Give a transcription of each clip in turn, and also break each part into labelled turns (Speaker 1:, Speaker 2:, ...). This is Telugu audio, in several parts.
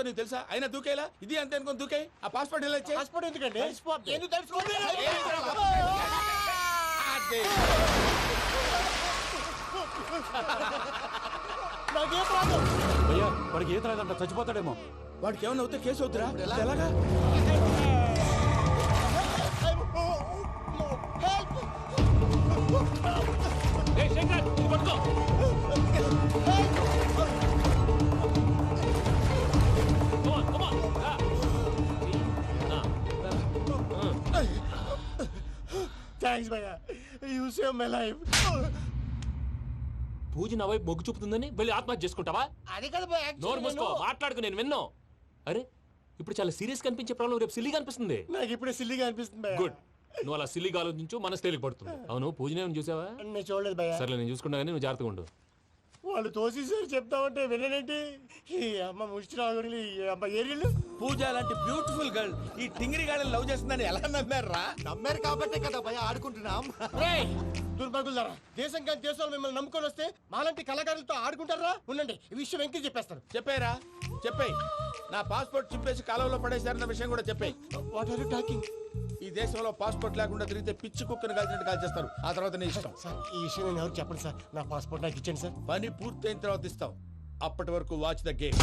Speaker 1: నీకు తెలుసా? అయినా దూకేలా ఇది అంతే అనుకుని దూకాయి. ఆ పాస్పోర్ట్ ఇలా ఇచ్చే.
Speaker 2: పాస్పోర్ట్ ఎందుకండి?
Speaker 1: ఎందుకు తెలుసుకోండి?
Speaker 2: నాకేం రాదు.
Speaker 3: భయ్యా వాడికి ఈత రాదంట, చచ్చిపోతాడేమో.
Speaker 1: వాడికి ఏమన్నా అవుతే కేసు అవుతురా? ఎలాగా?
Speaker 2: థ్యాంక్స్ భయ్యా, యూ సేవ్ మై లైఫ్.
Speaker 4: పూజ నా వైపు మొగ్గు చూపుతుందని వెళ్ళి ఆత్మహత్య చేసుకుంటావా?
Speaker 2: అది కదా భయ్యా,
Speaker 4: నోరు మూసుకో, మాట్లాడుకు, నేను విన్నో. అరే ఇప్పుడు చాలా సీరియస్ కనిపించే ప్రాబ్లం రేపు సిల్లీగా అనిపిస్తుంది.
Speaker 2: నాకు ఇప్పుడే సిల్లీగా అనిపిస్తుంది భయ్యా.
Speaker 4: గుడ్, నువ్వు అలా సిల్లీగా ఆలోచించు, మనసు తేలిక పడుతుంది. అవును పూజనే చూసావా?
Speaker 2: నేను చూడలేదు భయ్యా.
Speaker 4: సరే నేను చూసుకున్నా కానీ నువ్వు జాగ్రత్తగా ఉండు.
Speaker 2: వాళ్ళు తోసేసారు చెప్తామంటే విననేంటి? ఈ అమ్మ ముష్టి రాగుడి అమ్మ ఏరియలు.
Speaker 1: పూజ లాంటి బ్యూటిఫుల్ గర్ల్ ఈ టింగిరి గాడిని లవ్ చేస్తుందని ఎలా నమ్మారా?
Speaker 2: నమ్మారు కాబట్టే కదా భయ ఆడుకుంటున్నాం. దుర్భగులారా, దేశం కానీ దేశంలో మిమ్మల్ని నమ్ముకొని వస్తే మాలాంటి కళాకారులతో ఆడుకుంటారా? ఉండండి, ఈ విషయం వెంకీ చెప్పేస్తాను.
Speaker 1: చెప్పారా? చెప్పేయ్. నా పాస్పోర్ట్ చింపేసి కాలంలో పడేశారన్న విషయం కూడా చెప్పేయ్.
Speaker 2: What are you talking?
Speaker 1: ఈ దేశంలో పాస్పోర్ట్ లేకుండా తిరిగితే పిచ్చి కుక్కను కాల్చినట్టు కాల్చేస్తారు. ఆ తర్వాత నీ ఇష్టం.
Speaker 2: సార్ ఈ విషయం నేను ఎవరు చెప్పండి సార్. నా పాస్పోర్ట్ నాకు ఇచ్చేయండి సార్.
Speaker 1: పని పూర్తయిన తర్వాత ఇస్తాం. అప్పటి వరకు వాచ్ ద గేమ్.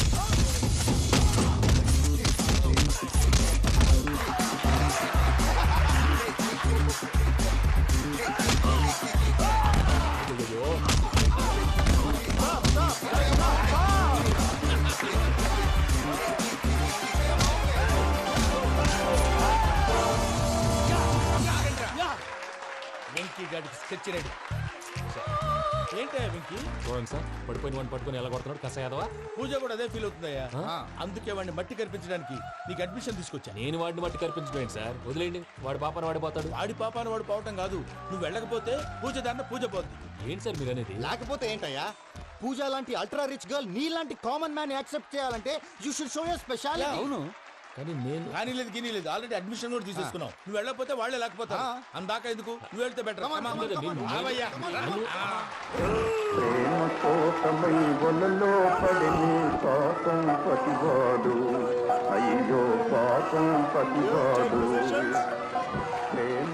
Speaker 1: వెంకీ గాడికి స్కెచ్ రెడీ. ఏంటో వెంకీ?
Speaker 4: చూడండి సార్, పడిపోయిన వాడిని పట్టుకొని ఎలా కొడుతున్నాడు కస యాదవా.
Speaker 1: పూజ కూడా అదే ఫీల్ అవుతుందయ్యా. అందుకే వాడిని మట్టి కనిపించడానికి నీకు అడ్మిషన్ తీసుకొచ్చా.
Speaker 4: నేను వాడిని మట్టి కనిపించబోయింది సార్, వదిలేండి. వాడి పాపను వాడిపోతాడు.
Speaker 1: వాడి పాపాను వాడు పోవటం కాదు, నువ్వు వెళ్ళకపోతే పూజ దాన్న పూజ పోద్ది.
Speaker 4: ఏంటి సార్ మీరు అనేది?
Speaker 5: లేకపోతే ఏంటయ్యా? పూజ లాంటి అల్ట్రా రిచ్ గర్ల్ నీ లాంటి కామన్ మ్యాన్ యాక్సెప్ట్ చేయాలంటే you should show your speciality.
Speaker 3: అవును,
Speaker 4: కానీ నేను
Speaker 1: కానీ లేదు గిని లేదు, ఆల్రెడీ అడ్మిషన్ కూడా తీసేసుకున్నావు. నువ్వు వెళ్ళకపోతే వాళ్ళే లేకపోతారు. అందాక ఎందుకు? నువ్వు వెళ్తే బెటర్.
Speaker 6: ప్రేమ కోసమై వలలో పడిని పాపం పతివాడు, అయ్యో పాపం పతివాడు. ప్రేమ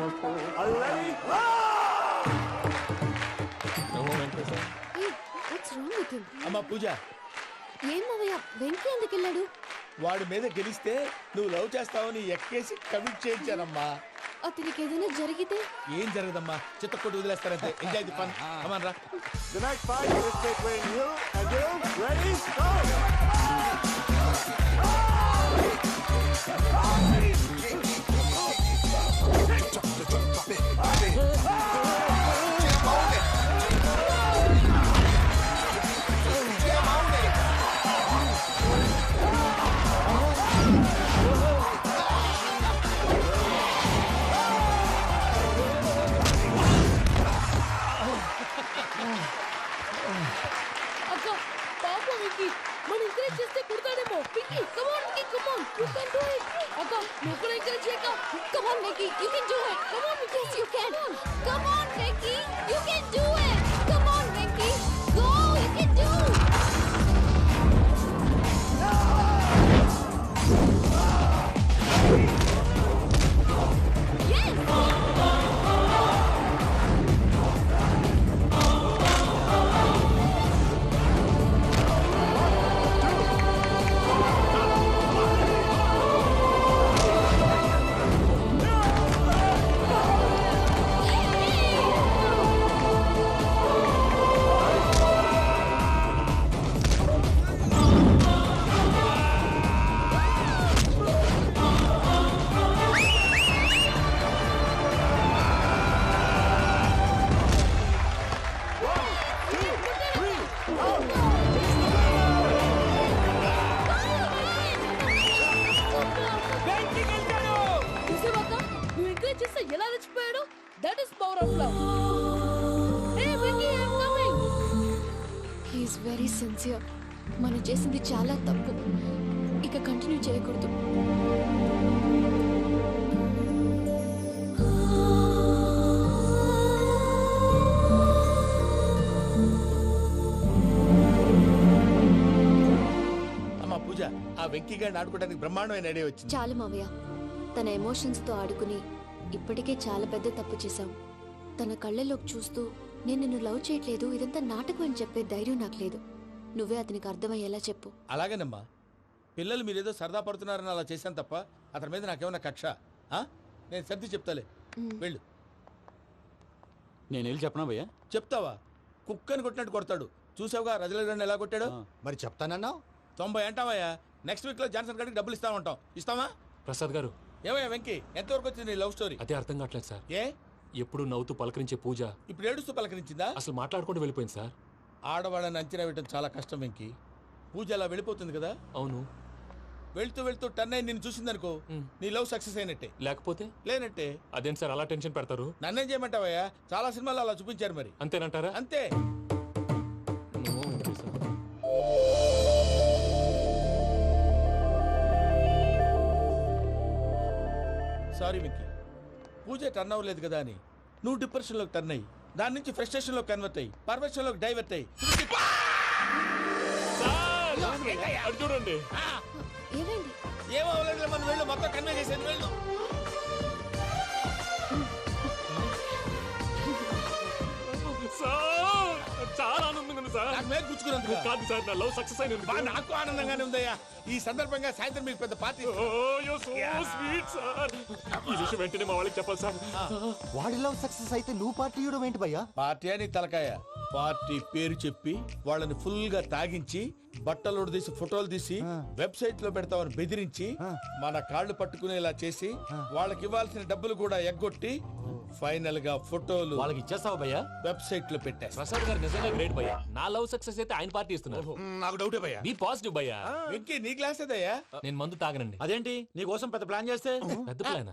Speaker 1: అమ్మా పూజ,
Speaker 7: ఏం మావయ్య వెంకీ ఎందుకు వెళ్ళాడు?
Speaker 1: వాడి మీద గెలిస్తే నువ్వు లవ్ చేస్తావని ఎక్కేసి కమిట్ చేయించానమ్మా.
Speaker 7: అతనికి ఏదైనా జరిగితే?
Speaker 1: ఏం జరగదమ్మా, చిత్తకొట్టి వదిలేస్తారంతే. Enjoy the fun. కమాన్ రా.
Speaker 2: The next fight is between you and you. Ready? Go!
Speaker 7: అక్క పాప వెంకీ మన ఎంకరేజ్ చేస్తే కుడతాడేమో. Venky come on Venky, come on, you can do it. అక్క నువ్వు కూడా ఎంకరేజ్ చేయక. Come on Venky, you can do it. Come on Venky, you can. Come on Venky, you can do it. Come on Venky, go, you can do. నువ్వు ఎంకరేజ్ చేస్తే ఎలా రెచ్చిపోయాడు? That is power of love. Hey Venky, I am coming. He is very sincere. మనం చేసింది చాలా తప్పు, ఇక కంటిన్యూ చేయకూడదు.
Speaker 1: అమ్మా పూజ, ఆ వెంకీ గారిని ఆడుకోవడానికి బ్రహ్మాండమైన ఐడియా వచ్చింది.
Speaker 7: చాలు మావయ్య, తన ఎమోషన్స్ తో ఆడుకుని ఇప్పటికే చాలా పెద్ద తప్పు చేశావు. తన కళ్ళలోకి చూస్తూ నేను నిన్ను లవ్ చేయట్లేదు, ఇదంతా నాటకం అని చెప్పే ధైర్యం నాకు లేదు. నువ్వే అతనికి అర్థమయ్యేలా చెప్పు.
Speaker 1: అలాగేనమ్మా, పిల్లలు మీరేదో సరదా పడుతున్నారని అలా చేశాను తప్ప అతని మీద నాకేమన్నా కక్ష? నేను సర్ది చెప్తాలే, వెళ్ళు.
Speaker 3: నేను వెళ్ళి చెప్పనా భయ్యా?
Speaker 1: చెప్తావా? కుక్కని కొట్టినట్టు కొడతాడు. చూసావుగా రజలగడ్ని ఎలా కొట్టాడు?
Speaker 5: మరి చెప్తానన్నావు.
Speaker 1: 90 అంటావయ్యా. నెక్స్ట్ వీక్ లో జాన్సన్ గారికి డబ్బులు ఇస్తామంటాం. ఇస్తావా?
Speaker 4: ప్రసాద్ గారు,
Speaker 1: ఏమయ్యా వెంకీ, ఎంతవరకు వచ్చింది నీ లవ్ స్టోరీ?
Speaker 4: అదే అర్థం కావట్లేదు సార్.
Speaker 1: ఏ
Speaker 4: ఎప్పుడు నవ్వుతూ పలకరించే పూజ
Speaker 1: ఇప్పుడు ఏడుస్తూ పలకరించిందా?
Speaker 4: అసలు మాట్లాడుకుంటూ వెళ్ళిపోయింది సార్.
Speaker 1: ఆడవాళ్ళని అంచనా వేయడం చాలా కష్టం వెంకీ. పూజ అలా వెళ్ళిపోతుంది కదా.
Speaker 4: అవును.
Speaker 1: వెళ్తూ వెళ్తూ టర్న్ అయి నిన్ను చూసిందనుకో, నీ లవ్ సక్సెస్ అయినట్టే.
Speaker 4: లేకపోతే
Speaker 1: లేనట్టే.
Speaker 4: అదేం సార్ అలా టెన్షన్ పెడతారు?
Speaker 1: నన్నేం చేయమంటావయ్యా? చాలా సినిమాలు అలా చూపించారు మరి.
Speaker 4: అంతేనంటారా?
Speaker 1: అంతే. సారీ వెంకీ, పూజ టర్న్ అవ్వలేదు కదా అని నువ్వు డిప్రెషన్ లోకి టర్న్ అయ్యి, దాని నుంచి ఫ్రస్ట్రేషన్ లో కన్వర్ట్ అయ్యి, పర్వర్షన్ లోకి డైవర్ట్ అయ్యి.
Speaker 4: అది చూడండి.
Speaker 7: ఏమైంది?
Speaker 1: ఏమో అవ్వలేదు, మనం వెళ్ళు, మొత్తం కన్వే చేసేది వెళ్ళు.
Speaker 4: సార్ చాలా ఆనందంగా ఉంది సార్.
Speaker 1: నాకు మేలు గుచ్చుకున్నందుకు
Speaker 4: కాదు సార్, నా లవ్ సక్సెస్ అయినందుకు.
Speaker 1: నాకు ఆనందంగానే ఉందయ్యా. ఈ సందర్భంగా సాయంత్రం మీకు పెద్ద పార్టీ.
Speaker 4: Sweet sir. ఈ విషయం వెంటనే మా వాళ్ళకి చెప్పాలి సార్.
Speaker 5: వాడి లవ్ సక్సెస్ అయితే నువ్వు పార్టీ ఇవ్వడం ఏంటి భయ్యా?
Speaker 1: పార్టీ అని తలకాయ. పార్టీ పేరు చెప్పి వాళ్ళని ఫుల్ గా తాగించి, బట్టలు తీసి ఫోటోలు తీసి వెబ్సైట్ లో పెడతామని బెదిరించి, మన కాళ్ళు పట్టుకునేలా చేసి, వాళ్ళకి ఇవ్వాల్సిన డబ్బులు కూడా ఎగ్గొట్టి, ఫైనల్ గా ఫోటోలు
Speaker 3: వాళ్ళకి ఇచ్చేస్తావా భయ్యా?
Speaker 1: వెబ్సైట్ లో పెట్టేస్తా.
Speaker 4: ప్రసాద్ గారు నిజంగా గ్రేట్ భయ్యా. నా లవ్ సక్సెస్ అయితే ఆయన పార్టీ ఇస్తున్నారు.
Speaker 1: నాకు డౌటే భయ్యా.
Speaker 4: బీ పాజిటివ్ భయ్యా.
Speaker 1: వెంకీ నీ గ్లాస్ ఏదయ్యా?
Speaker 4: నేను మందు తాగనండి.
Speaker 3: అదేంటి నీ కోసం పెద్ద ప్లాన్ చేస్తే?
Speaker 4: పెద్ద ప్లాన్.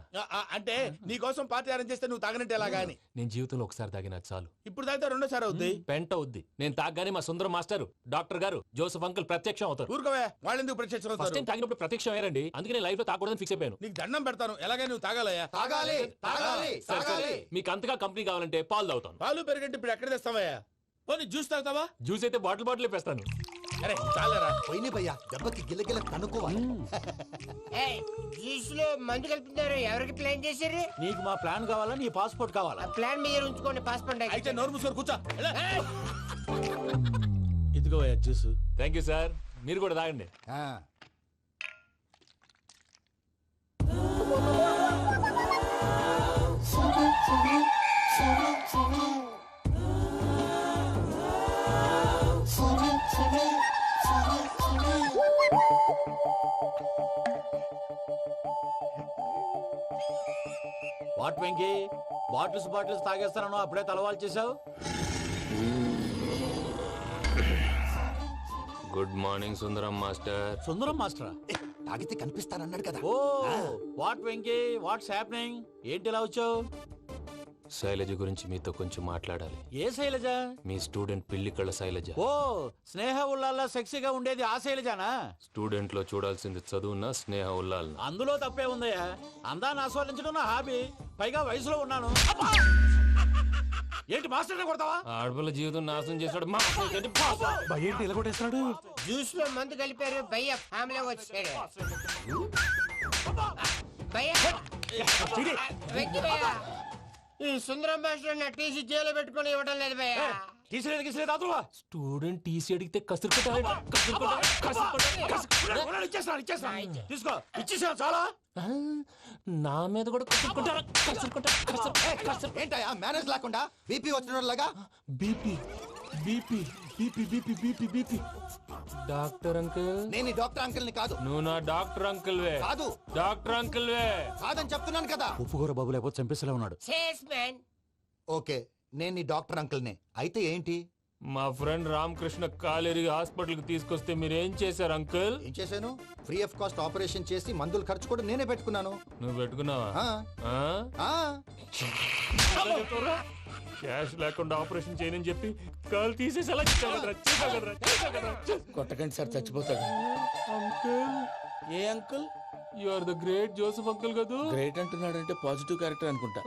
Speaker 1: అంటే నీ కోసం పార్టీ అరేంజ్ చేస్తే నువ్వు తాగనంటే ఎలాగా అని.
Speaker 4: నేను జీవితంలో ఒకసారి తాగినా చాలు.
Speaker 1: ఇప్పుడు తాగితే రెండోసారి అవుద్ది.
Speaker 4: పెంట అవుద్ది. నేను తాగగానే మా సుందరం మాస్టర్, డాక్టర్ గారు, జోసఫ్ అంకుల్ ప్రత్యక్షం అవుతారు.
Speaker 1: ఊరుకోవే, వాళ్ళు ఎందుకు ప్రత్యక్షం
Speaker 4: ఫస్ట్
Speaker 1: అవుతారు?
Speaker 4: టైం తాగినప్పుడు ప్రత్యక్షం అయ్యారండి. అందుకే నేను లైఫ్ లో తాగకూడదని ఫిక్స్ అయిపోయాను.
Speaker 1: నీకు దండం పెడతాను, ఎలాగైనా నువ్వు తాగాలయ్యా.
Speaker 5: తాగాలి తాగాలి
Speaker 4: సరే, సరే.
Speaker 5: తాగాలి.
Speaker 4: మీకు అంతగా కంపెనీ కావాలంటే పాలు తాగుతాను.
Speaker 1: పాలు పెరిగంటే ఇప్పుడు ఎక్కడ తెస్తావయ్యా? పోనీ జ్యూస్ తాగుతావా?
Speaker 4: జ్యూస్ అయితే బాటిల్ వేస్తాను.
Speaker 1: అరే చాలరా.
Speaker 5: పోయిన భయ్యా, దెబ్బకి గిల్లగిల్ల కనుక్కోవాలి.
Speaker 2: జ్యూస్ లో మందు కలుపుతున్నారు. ఎవరికి ప్లాన్ చేశారు?
Speaker 3: నీకు మా ప్లాన్ కావాలా, నీ పాస్పోర్ట్ కావాలా?
Speaker 2: ప్లాన్ మీరు ఉంచుకోండి, పాస్పోర్ట్
Speaker 1: అయితే నోరు మూసుకొని కూర్చో. ఇదిగోయ్యా జ్యూస్.
Speaker 4: Thank you sir. మీరు కూడా తాగండి.
Speaker 3: వాట్ వెంకీ, బాటిల్స్ తాగేస్తానో అప్పుడే తలవాలు చేసావు?
Speaker 4: Good morning Sundaram master.
Speaker 3: Sundaram మాస్టరా?
Speaker 5: తాగితే కనిపిస్తానన్నాడు కదా.
Speaker 3: Oh what Venky, what's happening? ఏంటి ఇలా వచ్చావు?
Speaker 4: శైలజ గురించి మీతో కొంచెం మాట్లాడాలి.
Speaker 3: ఏ శైలజ?
Speaker 4: మీ స్టూడెంట్ పిల్లి కళ్ళ శైలజ.
Speaker 3: ఓ స్నేహ ఉల్లాల్లో సెక్సీగా ఉండేది ఆ శైలజానా?
Speaker 4: స్టూడెంట్ లో చూడాల్సింది చదువున స్నేహ ఉల్లాల్.
Speaker 3: అందులో తప్పే ఉందయ్యా. అందాన్ని ఆస్వాదించడం నా హాబీ. పైగా వయసులో ఉన్నాను. ఏంటి మాస్టర్ కొడతావా?
Speaker 4: ఆడపిల్ల జీవితం నాశనం చేశాడు.
Speaker 3: ఇలా కొట్టేస్తున్నాడు.
Speaker 2: జ్యూస్ లో మందు కలిపారు. భయ్య ఫ్యామిలీ వచ్చాడు. భయ్య వెక్కి భయ్య, ఈ సుందరం మాస్టర్ నా టీసీ జైలు పెట్టుకొని ఇవ్వడం లేదు భయ్య.
Speaker 3: తీసిలేదు
Speaker 4: స్టూడెంట్ టీసీ అడిగితే కసురు
Speaker 3: తీసుకో, ఇచ్చేసా చాలా.
Speaker 4: నా మీద కూడా
Speaker 5: ఏంటయ్యా మేనేజ్ లేకుండా బీపీ వచ్చిన లాగా?
Speaker 4: BP BP BP BP BP BP. Doctor uncle,
Speaker 5: నేను ఈ డాక్టర్ అంకుల్ ని కాదు.
Speaker 4: నువ్వు నా డాక్టర్ అంకుల్ వే.
Speaker 5: కాదు.
Speaker 4: డాక్టర్ అంకుల్ వే.
Speaker 5: కాదని చెప్తున్నాను కదా.
Speaker 3: ఉప్పుకూర బాబు లేకపోతే చంపేసేలా ఉన్నాడు.
Speaker 5: ఓకే, నేను ఈ డాక్టర్ అంకుల్ నే. అయితే ఏంటి?
Speaker 4: మా ఫ్రెండ్ రామకృష్ణ కాలేరి హాస్పిటల్ కి తీసుకొస్తే మీరేం చేశారు అంకుల్?
Speaker 5: ఏం చేశాను? ఫ్రీ ఆఫ్ కాస్ట్ ఆపరేషన్ చేసి మందులు ఖర్చు కూడా నేనే పెట్టుకున్నాను.
Speaker 4: నువ్వు పెట్టుకున్నావా?
Speaker 5: ఆ,
Speaker 4: ఆ?
Speaker 5: ఆ.
Speaker 4: క్యాష్ లేకుండా ఆపరేషన్ చేయనని చెప్పి కాలు తీసేసేలా
Speaker 1: కొట్టకండి సార్, చచ్చిపోతాడు.
Speaker 4: అంకుల్,
Speaker 1: ఏ uncle?
Speaker 4: You are the great Joseph uncle కదూ?
Speaker 1: గ్రేట్ అంటున్నాడంటే పాజిటివ్ క్యారెక్టర్ అనుకుంటా.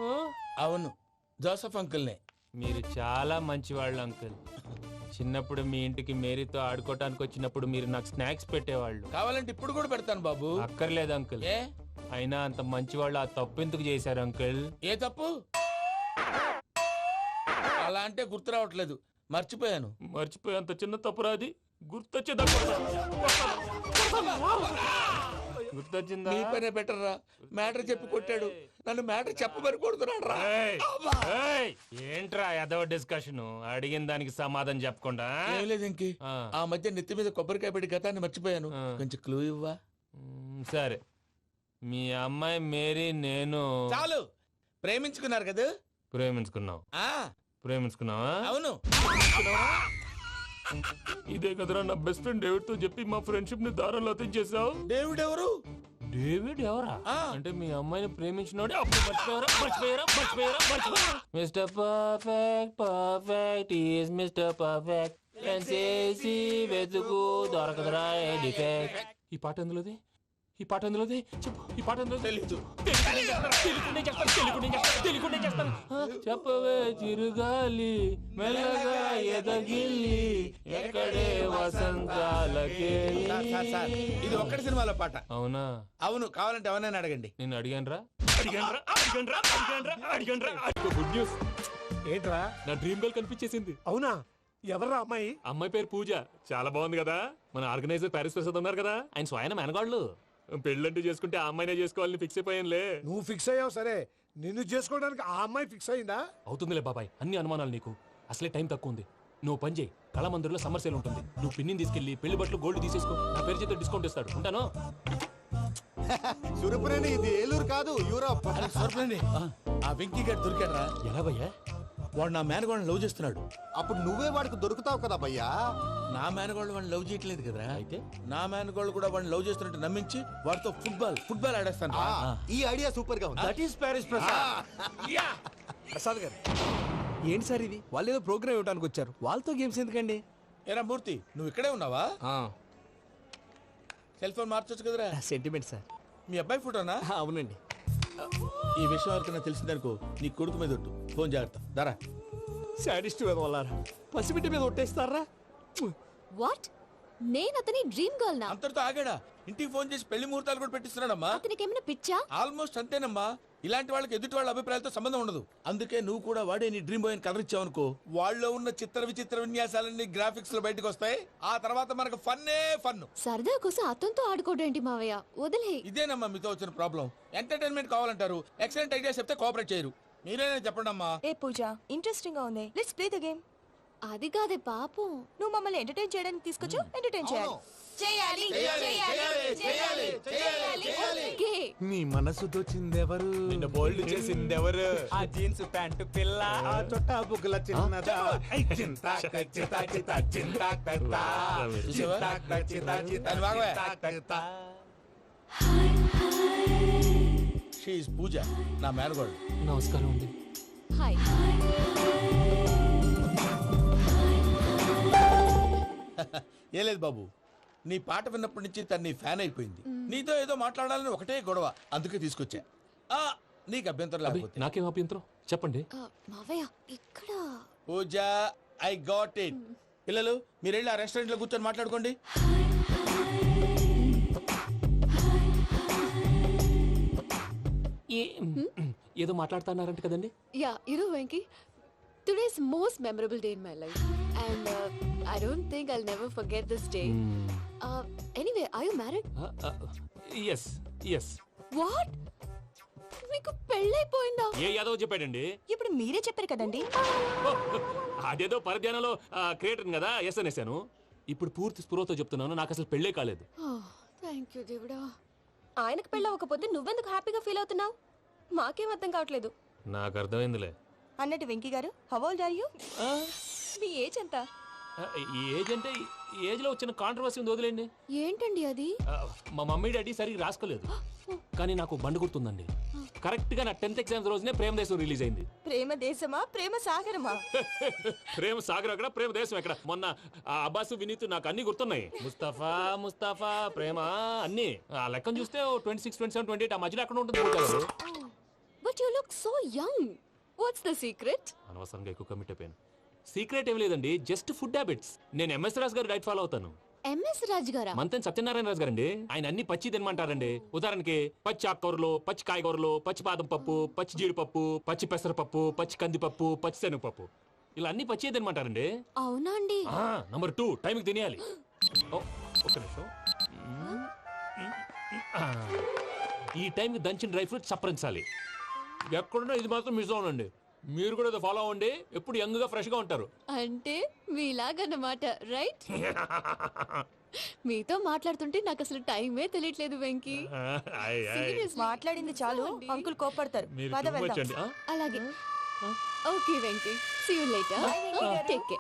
Speaker 1: అవును, జోసఫ్ అంకుల్నే.
Speaker 4: మీరు చాలా మంచివాళ్ళు అంకుల్, చిన్నప్పుడు మీ ఇంటికి మేరీతో ఆడుకోవటానికి వచ్చినప్పుడు మీరు నాకు స్నాక్స్ పెట్టేవాళ్ళు.
Speaker 1: కావాలంటే ఇప్పుడు కూడా పెడతాను బాబు.
Speaker 4: అక్కర్లేదు అంకుల్.
Speaker 1: ఏ
Speaker 4: అయినా అంత మంచి వాళ్ళు ఆ తప్పు ఎందుకు చేశారు అంకుల్?
Speaker 1: ఏ తప్పు? అలా అంటే గుర్తు రావట్లేదు, మర్చిపోయాను.
Speaker 4: మర్చిపోయేంత చిన్న తప్పురా అది. గుర్తొచ్చిందా?
Speaker 1: నీ పనే బెటర్ రా. మ్యాటర్ చెప్పి కొట్టాడు, నన్ను మ్యాటర్ చెప్పమని కొడుతున్నాడు రా.
Speaker 4: ఏయ్, ఏంట్రా ఎదవ డిస్కషన్? అడిగిన దానికి సమాధానం చెప్పకుండా.
Speaker 1: ఏం లేదు ఇంకి, ఆ మధ్య నెత్తి మీద కొబ్బరికాయ పెట్టి గతాన్ని మర్చిపోయాను. కొంచెం క్లూ ఇవ్వా?
Speaker 4: సరే, మీ అమ్మాయి మేరీ నేను
Speaker 1: చాలు. ప్రేమించుకున్నారు కదా?
Speaker 4: ప్రేమించుకున్నావు. ప్రేమించుకున్నావా?
Speaker 1: అవును.
Speaker 4: ఇదే కదరా నా బెస్ట్ ఫ్రెండ్ డేవిడ్ తో చెప్పి మా ఫ్రెండ్షిప్ ని దారంలో అతించేసావు.
Speaker 1: డేవిడ్ ఎవరు?
Speaker 4: డేవిడ్ ఎవరా? అంటే మీ అమ్మాయిని ప్రేమించినోడే. Mister perfect perfect is mister perfect చేసి వెతుకు దొరకదురా డిఫెక్ట్. ఈ పాట ఎందులోది? ఈ పాట ఎందులోది? చెప్పు. ఈ పాట ఎందులో?
Speaker 1: తెలీదు.
Speaker 4: చెప్పవే చిరుగాలి మెల్లగా ఎదగిల్లి ఎక్కడే వసంతాలకే.
Speaker 1: ఇది ఒక్కటి సినిమాలో పాట.
Speaker 4: అవునా?
Speaker 1: అవును. కావాలంటే ఎవరైనా అడగండి.
Speaker 4: నేను అడిగాను గుడ్ న్యూస్
Speaker 8: ఏంట్రా?
Speaker 4: నా డ్రీమ్ గర్ల్ కనిపించేసింది.
Speaker 8: అవునా? ఎవర్రా అమ్మాయి?
Speaker 4: అమ్మాయి పేరు పూజ. చాలా బాగుంది కదా. మన ఆర్గనైజర్ ప్యారిస్ ప్రసాద్ ఉన్నారు కదా, ఆయన స్వయం మెనగాళ్ళు. పెళ్ళంటూ చేసుకుంటే ఆ అమ్మాయినే చేసుకోవాలని ఫిక్స్ అయిపోయానులే.
Speaker 8: నువ్వు ఫిక్స్ అయ్యావు సరే, నిన్ను చేసుకోవడానికి ఆ అమ్మాయి ఫిక్స్ అయిందా?
Speaker 4: అవుతుందిలే బాబాయ్, అన్ని అనుమానాలు నీకు. అసలే టైం తక్కువ ఉంది. నువ్వు పని చేయి, కళామందిర్లో సమ్మర్ సేల్ ఉంటుంది. నువ్వు పిన్నిని తీసుకెళ్లి పెళ్లి బట్టలు గోల్డ్ తీసేసుకో. నా పేరు చేత డిస్కౌంట్ ఇస్తాడు. ఉంటాను.
Speaker 5: సురపురేని, ఇది ఏలూరు కాదు, యూరోప్.
Speaker 1: సర్ప్రైజ్. ఆ వెంకీ గారు దొరికాడు రా.
Speaker 4: ఎలా భయ్యా?
Speaker 1: వాడు నా మేనగోళ్ళని లవ్ చేస్తున్నాడు.
Speaker 5: అప్పుడు నువ్వే వాడికి దొరుకుతావు కదా భయ్యా.
Speaker 1: నా మేనగోళ్ళు వాడిని లవ్ చేయట్లేదు కదరా.
Speaker 4: అయితే
Speaker 1: నా మేనగోళ్ళు కూడా వాడిని లవ్ చేస్తున్నట్టు నమ్మించి వాడితో ఫుట్బాల్ ఆడేస్తాను.
Speaker 5: ఈ ఐడియా సూపర్ గా ఉంది.
Speaker 1: That is Paris Prasad.
Speaker 8: Prasad గారు, ఏంటి సార్ ఇది? వాళ్ళు ఏదో ప్రోగ్రామ్ ఇవ్వడానికి వచ్చారు, వాళ్ళతో గేమ్స్ ఎందుకండి?
Speaker 1: ఏరా మూర్తి, నువ్వు ఇక్కడే ఉన్నావా? సెల్ ఫోన్ మార్చొచ్చు కదరా.
Speaker 8: Sentiment sir.
Speaker 1: మీ అబ్బాయి ఫోటోనా?
Speaker 8: అవునండి.
Speaker 1: ఈ విషయం ఎవరికైనా తెలిసిందనుకో నీ కొడుకు మీద ఒట్టు. ఫోన్ జాగ్రత్త. దారా.
Speaker 8: సాడిస్ట్ వాళ్ళారా, పసిబిడ్డ మీద ఒట్టేస్తారా?
Speaker 7: వాట్? నేను అతని డ్రీమ్ గర్ల్ నా?
Speaker 1: అంతటితో ఆగాడా? ఇంటికి ఫోన్ చేసి పెళ్లి ముహూర్తాలు కూడా పెట్టిస్తున్నాడమ్మా.
Speaker 7: అతనికి ఏమైనా పిచ్చా?
Speaker 1: ఆల్మోస్ట్ అంతేనమ్మా. ఇలాంటి వాళ్ళకి ఎదుటి వాళ్ళ అభిప్రాయాలతో సంబంధం ఉండదు. అందుకే నువ్వు కూడా వాడే నీ డ్రీమ్ బాయ్ అని కలర్ ఇచ్చావనుకో, వాళ్ళలో ఉన్న చిత్ర విచిత్ర విన్యాసాలన్నీ గ్రాఫిక్స్ లో బయటకు వస్తాయి. ఆ తర్వాత మనకు ఫన్నే ఫన్.
Speaker 7: సరదా కోసం అతనితో ఆడుకోడేంటి మావయ్య? వదిలే.
Speaker 1: ఇదేనమ్మా మీతో వచ్చిన ప్రాబ్లం. ఎంటర్టైన్మెంట్ కావాలంటారు, ఎక్సలెంట్ ఐడియా చెప్తే కోఆపరేట్ చేయరు. మీరేనా చెప్పండి అమ్మా.
Speaker 9: ఏ పూజ, ఇంట్రెస్టింగ్ గా ఉంది. Let's play the game.
Speaker 7: అది కాదే పాపం.
Speaker 9: నువ్వు మమ్మల్ని ఎంటర్టైన్ చేయడానికి తీసుకొచ్చు, ఎంటర్టైన్ చేయాలి.
Speaker 7: ఓకే.
Speaker 8: నీ మనసు దోచిందెవరు?
Speaker 3: నిన్ను బోల్డ్ చేసిందెవరు?
Speaker 8: ఆ జీన్స్ ప్యాంటు పిల్ల, ఆ చొట్టా బుగ్గల చిన్నదా.
Speaker 1: చూసావా? దాన్ని బాగోయ్. She is పూజ, నా మేనగోడు.
Speaker 4: నమస్కారం అండి.
Speaker 7: హాయ్.
Speaker 1: ఏ లేదు బాబు, నీ పాట విన్నప్పటి నుంచి తను నీ ఫ్యాన్ అయిపోయింది. నీతో ఏదో మాట్లాడాలని ఒకటే గొడవ, అందుకే తీసుకొచ్చా. నీకు అభ్యంతరం లేకపోతే.
Speaker 4: నాకేం అభ్యంతరం చెప్పండి.
Speaker 7: మావయ్య ఇక్కడ.
Speaker 1: పూజ, ఐ గాట్ ఇట్. పిల్లలు మీరు వెళ్ళి ఆ రెస్టారెంట్ లో కూర్చొని మాట్లాడుకోండి.
Speaker 4: ఏదో మాట్లాడుతున్నారంట కదండి.
Speaker 7: Yeah, you know Venky, today's most memorable day in my life, and I don't think I'll never forget this day. Anyway, are you married?
Speaker 4: Yes yes.
Speaker 7: What? మీకు పెళ్ళైపోయిందా?
Speaker 4: ఏ యాదవ్ చెప్పాడండి?
Speaker 9: ఇప్పుడు మీరే చెప్పారు కదండి.
Speaker 4: అదేదో పరధ్యానంలో క్రియేటర్ కదా ఎస్ అనేసాను. ఇప్పుడు పూర్తి స్పృహతో చెప్తున్నాను, నాకు అసలు పెళ్ళే కాలేదు.
Speaker 7: థ్యాంక్ యూ దేవుడా.
Speaker 9: ఆయనకు పెళ్ళవకపోతే నువ్వెందుకు హ్యాపీగా ఫీల్ అవుతున్నావు? మాకేం అర్థం కావట్లేదు.
Speaker 4: నాకు అర్థమైందిలే.
Speaker 9: అన్నట్టు వెంకీ గారు, హౌ ఓల్డ్ ఆర్ యు? మీ ఏజ్ ఎంత?
Speaker 4: ఈ ఏజ్ అంటే ఈ ఏజ్ లో వచ్చిన కాంట్రవర్సీ ఉంది, వదిలేండి.
Speaker 7: ఏంటండి అది?
Speaker 4: మా మమ్మీ డాడీ సరిగ్గా రాసుకోలేదు, కానీ నాకు బండి గుర్తుందండి. కరెక్ట్ గా నా 10th ఎగ్జామ్స్ రోజునే ప్రేమ దేశం రిలీజ్ అయింది.
Speaker 9: ప్రేమ దేశమా, ప్రేమ సాగరమా?
Speaker 4: ప్రేమ సాగర్ అక్కడ, ప్రేమ దేశం ఎక్కడ? మొన్న అబ్బాసు వినీత్ నాకు అన్ని గుర్తున్నాయి. ముస్తఫా ముస్తఫా ప్రేమ అన్ని. ఆ లెక్కను చూస్తే 26, 27, 28 ఆ మధ్యలో అక్కడ ఉంటుంది.
Speaker 7: But you look so young. What's the secret?
Speaker 4: అనవసరంగా ఎక్కువ కమిట్ అయిపోయాను. సీక్రెట్ ఏం లేదండి, జస్ట్ ఫుడ్ హ్యాబిట్స్. నేను ఎంఎస్ రాజు గారు డైట్ ఫాలో అవుతాను.
Speaker 7: ఎంఎస్ రాజ్ గారా?
Speaker 4: మంతెన్ సత్యనారాయణ రాజు గారండి. ఆయన అన్ని పచ్చి తినమంటారండి. ఉదాహరణకి పచ్చి ఆకుకూరలు, పచ్చి కాయగూరలు, పచ్చి బాదం పప్పు, పచ్చి జీడిపప్పు, పచ్చి పెసరపప్పు, పచ్చి కందిపప్పు, పచ్చి శనగపప్పు, ఇలా అన్ని పచ్చి తినమంటారండి.
Speaker 7: అవునా అండి?
Speaker 4: నంబర్ 2, టైంకి తినేయాలి. ఒక్క నిమిషం. ఈ టైంకి దంచిన డ్రై ఫ్రూట్స్ సప్పరించాలి. ఎక్కడున్నా ఇది మాత్రం మిస్ అవునండి. మీరు కూడా ఇది ఫాలో అవ్వండి, ఎప్పుడు యంగ్ గా ఫ్రెష్ గా ఉంటారు.
Speaker 7: అంటే మీలాగన్నమాట, రైట్? మీతో మాట్లాడుతుంటే నాకు అసలు టైమే తెలియట్లేదు వెంకీ.
Speaker 9: మాట్లాడింది చాలు, అంకుల్ కోపడతారు.
Speaker 4: మీరు
Speaker 9: పద
Speaker 4: too much
Speaker 9: వెళ్దాం.
Speaker 4: అండి.
Speaker 7: అలాగే. Okay Venky, see you later. Take care.